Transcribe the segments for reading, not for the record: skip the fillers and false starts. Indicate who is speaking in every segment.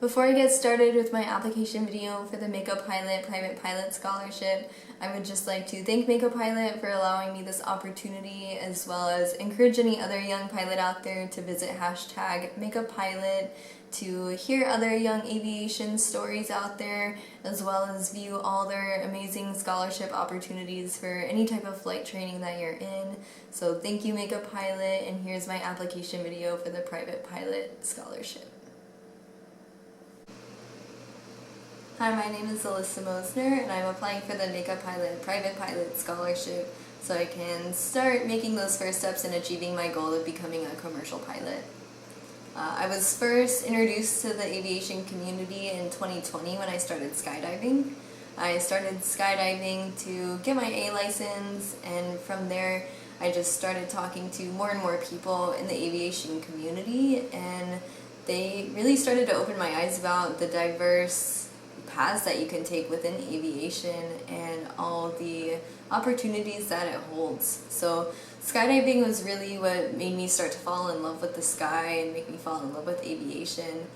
Speaker 1: Before I get started with my application video for the Makeup Pilot Private Pilot Scholarship, I would just like to thank Makeup Pilot for allowing me this opportunity, as well as encourage any other young pilot out there to visit #MakeupPilot to hear other young aviation stories out there, as well as view all their amazing scholarship opportunities for any type of flight training that you're in. So thank you, Makeup Pilot, and here's my application video for the Private Pilot Scholarship. Hi, my name is Alyssa Moesner, and I'm applying for the Makeup Pilot Private Pilot Scholarship so I can start making those first steps in achieving my goal of becoming a commercial pilot. I was first introduced to the aviation community in 2020 when I started skydiving. I started skydiving to get my A license, and from there I just started talking to more and more people in the aviation community, and they really started to open my eyes about the diverse paths that you can take within aviation and all the opportunities that it holds. So skydiving was really what made me start to fall in love with the sky and make me fall in love with aviation.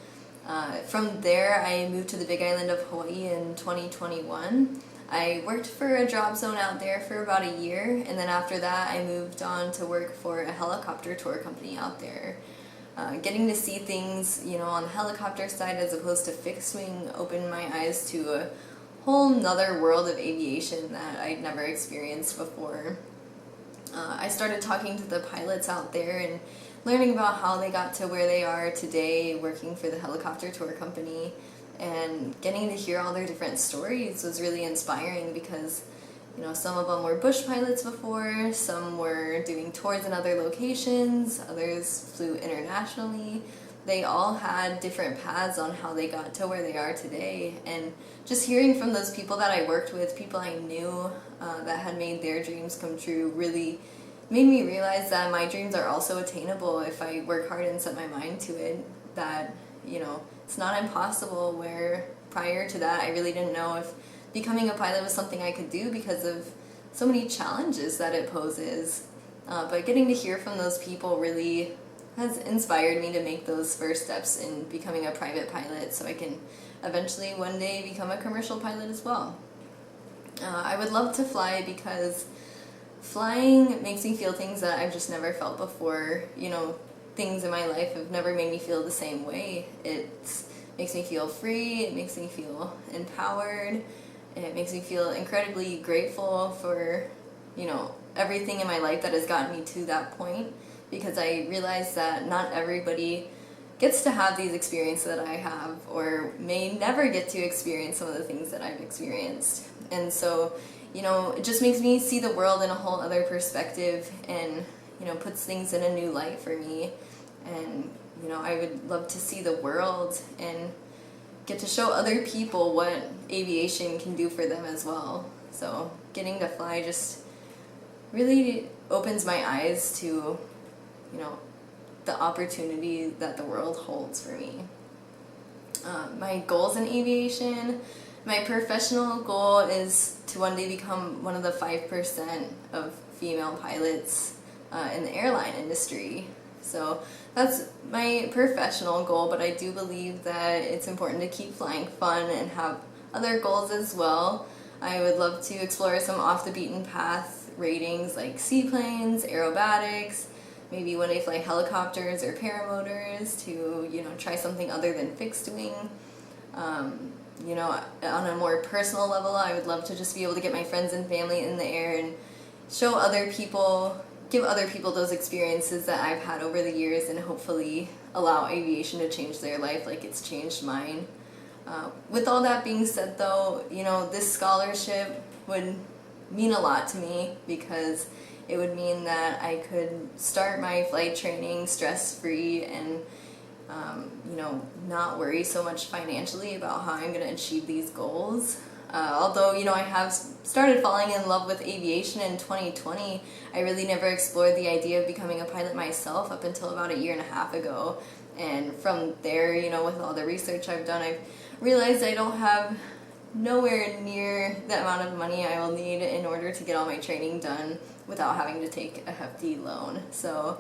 Speaker 1: From there, I moved to the Big Island of Hawaii in 2021. I worked for a drop zone out there for about a year, and then after that I moved on to work for a helicopter tour company out there. Getting to see things, on the helicopter side as opposed to fixed wing opened my eyes to a whole nother world of aviation that I'd never experienced before. I started talking to the pilots out there and learning about how they got to where they are today working for the helicopter tour company, and getting to hear all their different stories was really inspiring because some of them were bush pilots before, some were doing tours in other locations, others flew internationally. They all had different paths on how they got to where they are today, and just hearing from those people that I worked with, people I knew that had made their dreams come true, really made me realize that my dreams are also attainable if I work hard and set my mind to it, that it's not impossible, where prior to that I really didn't know if becoming a pilot was something I could do because of so many challenges that it poses. But getting to hear from those people really has inspired me to make those first steps in becoming a private pilot so I can eventually one day become a commercial pilot as well. I would love to fly because flying makes me feel things that I've just never felt before. Things in my life have never made me feel the same way. It makes me feel free, it makes me feel empowered, and it makes me feel incredibly grateful for, everything in my life that has gotten me to that point, because I realize that not everybody gets to have these experiences that I have, or may never get to experience some of the things that I've experienced. And so, it just makes me see the world in a whole other perspective, and, puts things in a new light for me. And, I would love to see the world and get to show other people what aviation can do for them as well. So getting to fly just really opens my eyes to, the opportunity that the world holds for me. My goals in aviation, my professional goal is to one day become one of the 5% of female pilots in the airline industry. So that's my professional goal, but I do believe that it's important to keep flying fun and have other goals as well. I would love to explore some off the beaten path ratings like seaplanes, aerobatics, maybe one day fly helicopters or paramotors to, try something other than fixed wing. On a more personal level, I would love to just be able to get my friends and family in the air and show other people, give other people those experiences that I've had over the years, and hopefully allow aviation to change their life like it's changed mine. With all that being said though, this scholarship would mean a lot to me because it would mean that I could start my flight training stress-free and not worry so much financially about how I'm going to achieve these goals. Although, I have started falling in love with aviation in 2020, I really never explored the idea of becoming a pilot myself up until about a year and a half ago. And from there, with all the research I've done, I've realized I don't have nowhere near the amount of money I will need in order to get all my training done without having to take a hefty loan. So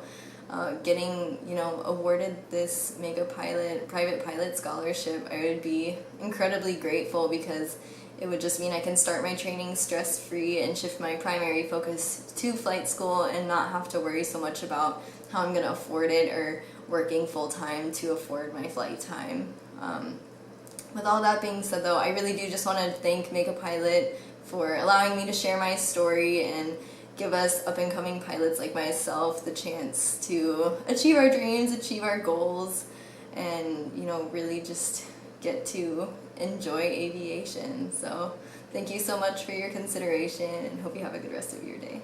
Speaker 1: getting, awarded this private pilot scholarship, I would be incredibly grateful, because it would just mean I can start my training stress-free and shift my primary focus to flight school and not have to worry so much about how I'm going to afford it or working full-time to afford my flight time. With all that being said, though, I really do just want to thank Make a Pilot for allowing me to share my story and give us up-and-coming pilots like myself the chance to achieve our dreams, achieve our goals, and, really just get to enjoy aviation. So thank you so much for your consideration, and hope you have a good rest of your day.